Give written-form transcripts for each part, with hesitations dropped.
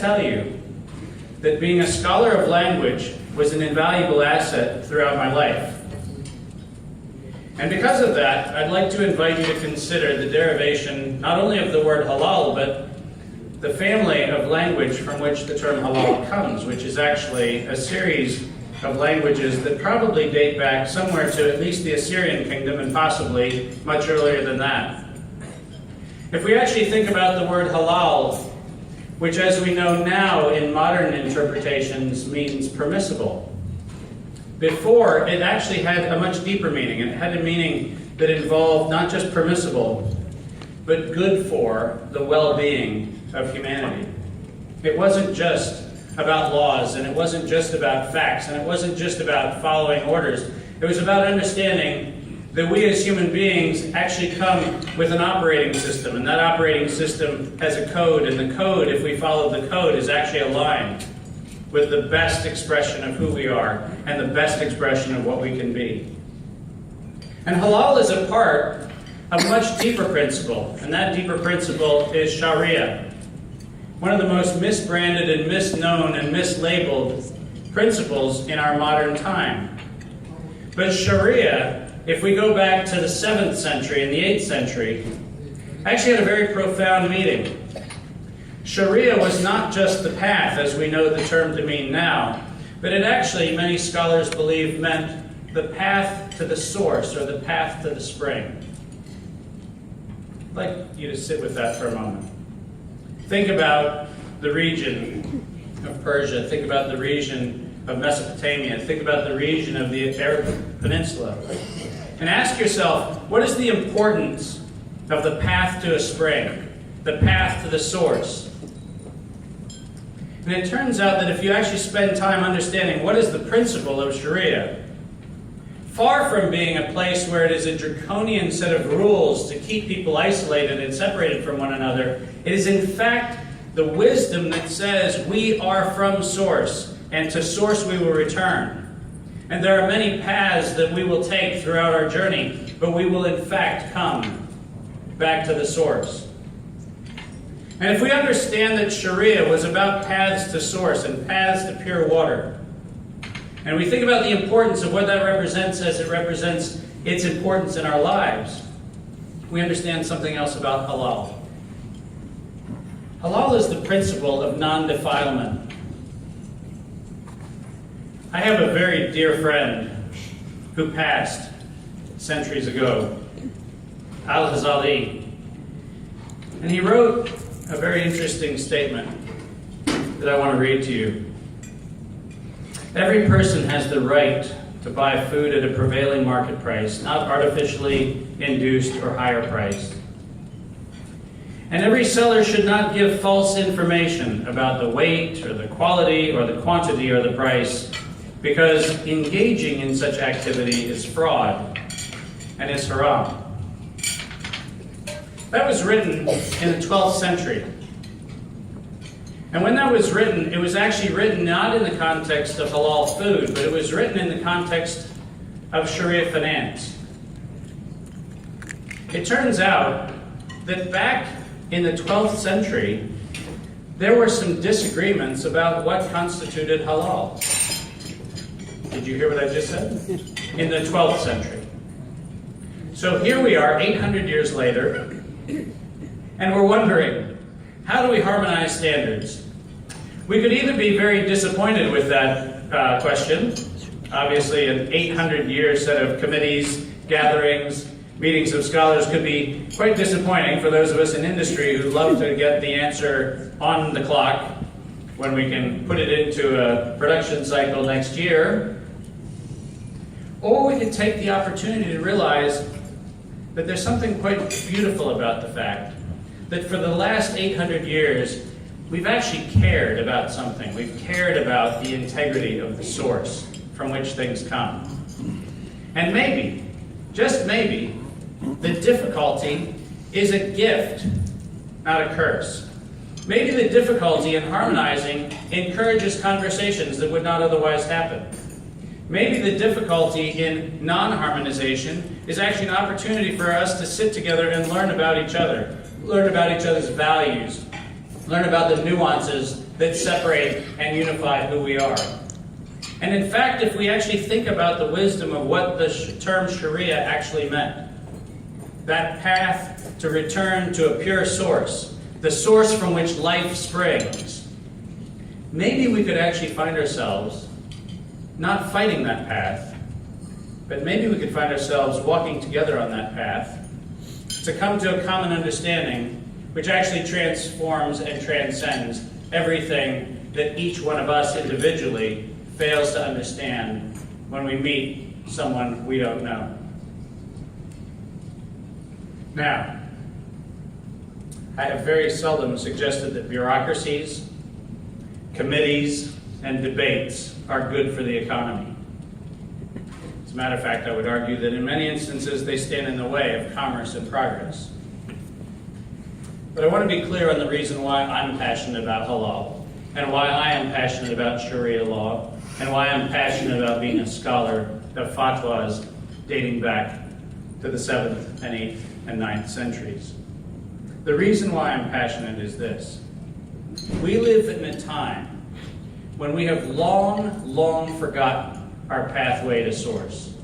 tell you that being a scholar of language was an invaluable asset throughout my life. And because of that, I'd like to invite you to consider the derivation not only of the word halal, but the family of language from which the term halal comes, which is actually a series of languages that probably date back somewhere to at least the Assyrian kingdom and possibly much earlier than that. If we actually think about the word halal, which as we know now in modern interpretations means permissible, before it actually had a much deeper meaning. It had a meaning that involved not just permissible, but good for the well-being of humanity. It wasn't just about laws, and it wasn't just about facts, and it wasn't just about following orders. It was about understanding that we as human beings actually come with an operating system, and that operating system has a code, and the code, if we follow the code, is actually aligned with the best expression of who we are and the best expression of what we can be. And halal is a part of a much deeper principle, and that deeper principle is Sharia. One of the most misbranded and misknown and mislabeled principles in our modern time. But Sharia, if we go back to the 7th century and the 8th century, actually had a very profound meaning. Sharia was not just the path, as we know the term to mean now, but it actually, many scholars believe, meant the path to the source, or the path to the spring. I'd like you to sit with that for a moment. Think about the region of Persia. Think about the region of Mesopotamia. Think about the region of the Arabic Peninsula. And ask yourself, what is the importance of the path to a spring, the path to the source? And it turns out that if you actually spend time understanding what is the principle of Sharia, far from being a place where it is a draconian set of rules to keep people isolated and separated from one another, it is in fact the wisdom that says we are from source, and to source we will return. And there are many paths that we will take throughout our journey, but we will in fact come back to the source. And if we understand that Sharia was about paths to source and paths to pure water, and we think about the importance of what that represents as it represents its importance in our lives, we understand something else about halal. Halal is the principle of non-defilement. I have a very dear friend who passed centuries ago, Al-Hazali, and he wrote a very interesting statement that I want to read to you. Every person has the right to buy food at a prevailing market price, not artificially induced or higher priced. And every seller should not give false information about the weight or the quality or the quantity or the price, because engaging in such activity is fraud and is haram. That was written in the 12th century. And when that was written, it was actually written not in the context of halal food, but it was written in the context of Sharia finance. It turns out that back in the 12th century, there were some disagreements about what constituted halal. Did you hear what I just said? In the 12th century. So here we are, 800 years later, and we're wondering, how do we harmonize standards? We could either be very disappointed with that question. Obviously, an 800-year set of committees, gatherings, meetings of scholars could be quite disappointing for those of us in industry who love to get the answer on the clock when we can put it into a production cycle next year. Or we could take the opportunity to realize that there's something quite beautiful about the fact that for the last 800 years, we've actually cared about something. We've cared about the integrity of the source from which things come. And maybe, just maybe, the difficulty is a gift, not a curse. Maybe the difficulty in harmonizing encourages conversations that would not otherwise happen. Maybe the difficulty in non-harmonization is actually an opportunity for us to sit together and learn about each other, learn about each other's values, learn about the nuances that separate and unify who we are. And in fact, if we actually think about the wisdom of what the term Sharia actually meant, that path to return to a pure source, the source from which life springs, maybe we could actually find ourselves not fighting that path, but maybe we could find ourselves walking together on that path to come to a common understanding which actually transforms and transcends everything that each one of us individually fails to understand when we meet someone we don't know. Now, I have very seldom suggested that bureaucracies, committees, and debates are good for the economy. As a matter of fact, I would argue that in many instances they stand in the way of commerce and progress. But I want to be clear on the reason why I'm passionate about halal, and why I am passionate about Sharia law, and why I'm passionate about being a scholar of fatwas dating back to the 7th and 8th and 9th centuries. The reason why I'm passionate is this. We live in a time when we have long forgotten our pathway to source.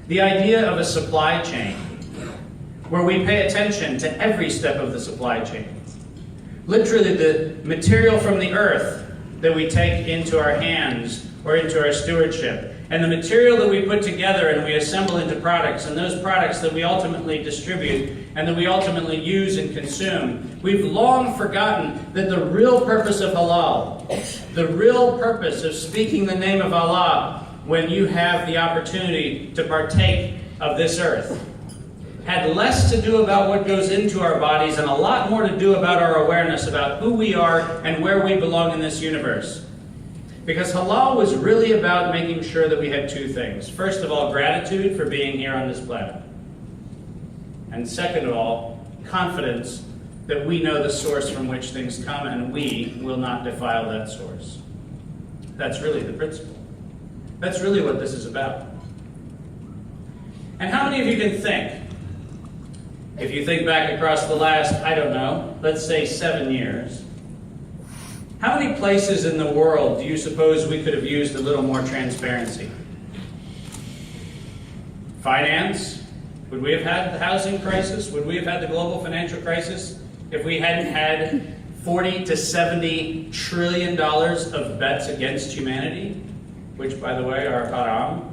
The idea of a supply chain where we pay attention to every step of the supply chain. Literally the material from the earth that we take into our hands or into our stewardship, and the material that we put together and we assemble into products, and those products that we ultimately distribute and that we ultimately use and consume. We've long forgotten that the real purpose of halal, the real purpose of speaking the name of Allah when you have the opportunity to partake of this earth, had less to do about what goes into our bodies and a lot more to do about our awareness about who we are and where we belong in this universe. Because halal was really about making sure that we had two things. First of all, gratitude for being here on this planet. And second of all, confidence that we know the source from which things come and we will not defile that source. That's really the principle. That's really what this is about. And how many of you can think, if you think back across the last, I don't know, let's say 7 years, how many places in the world do you suppose we could have used a little more transparency? Finance? Would we have had the housing crisis? Would we have had the global financial crisis if we hadn't had $40 to $70 trillion of bets against humanity, which, by the way, are haram?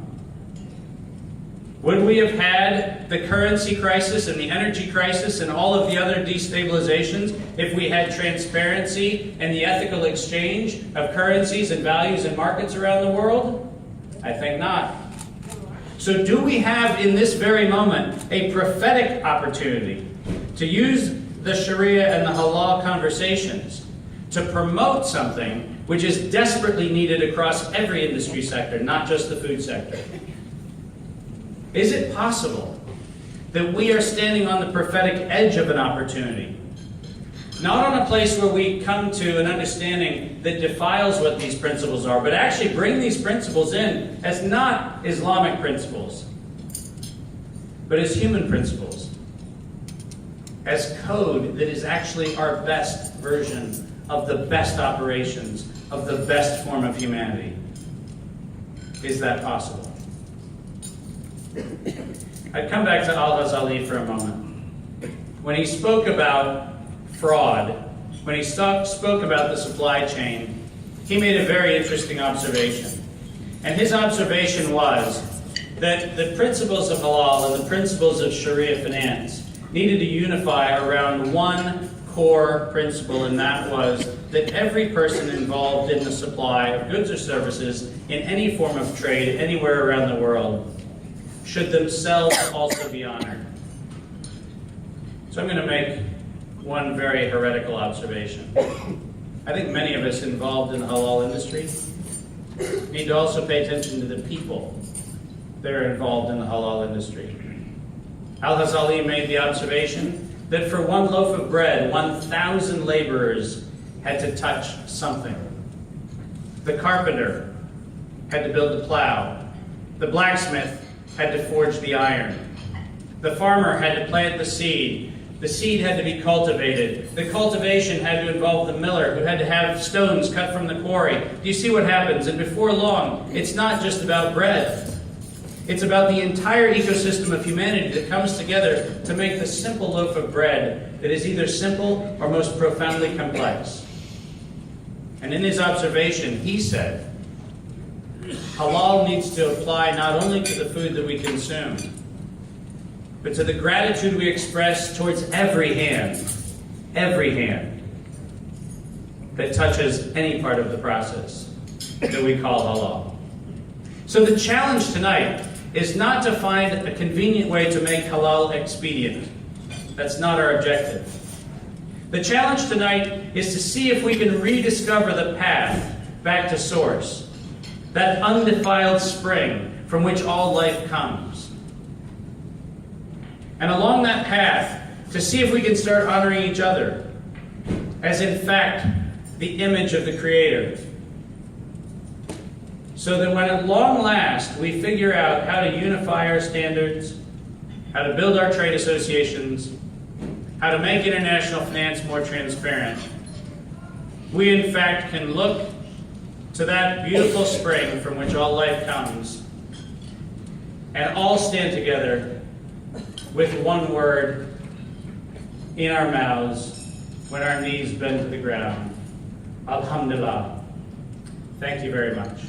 Would we have had the currency crisis and the energy crisis and all of the other destabilizations if we had transparency and the ethical exchange of currencies and values and markets around the world? I think not. So do we have in this very moment a prophetic opportunity to use the Sharia and the halal conversations to promote something which is desperately needed across every industry sector, not just the food sector? Is it possible that we are standing on the prophetic edge of an opportunity? Not on a place where we come to an understanding that defiles what these principles are, but actually bring these principles in as not Islamic principles, but as human principles, as code that is actually our best version of the best operations, of the best form of humanity. Is that possible? I'd come back to Al-Ghazali for a moment. When he spoke about fraud, when he spoke about the supply chain, he made a very interesting observation. And his observation was that the principles of halal and the principles of Sharia finance needed to unify around one core principle, and that was that every person involved in the supply of goods or services in any form of trade anywhere around the world should themselves also be honored. So I'm going to make one very heretical observation. I think many of us involved in the halal industry need to also pay attention to the people that are involved in the halal industry. Al-Ghazali made the observation that for one loaf of bread, 1,000 laborers had to touch something. The carpenter had to build the plow. The blacksmith had to forge the iron. The farmer had to plant the seed. The seed had to be cultivated. The cultivation had to involve the miller, who had to have stones cut from the quarry. Do you see what happens? And before long, it's not just about bread. It's about the entire ecosystem of humanity that comes together to make the simple loaf of bread that is either simple or most profoundly complex. And in his observation, he said, halal needs to apply not only to the food that we consume, but to the gratitude we express towards every hand that touches any part of the process that we call halal. So the challenge tonight is not to find a convenient way to make halal expedient. That's not our objective. The challenge tonight is to see if we can rediscover the path back to source, that undefiled spring from which all life comes. And along that path, to see if we can start honoring each other as in fact the image of the Creator. So that when at long last we figure out how to unify our standards, how to build our trade associations, how to make international finance more transparent, we in fact can look to that beautiful spring from which all life comes and all stand together with one word in our mouths when our knees bend to the ground. Alhamdulillah. Thank you very much.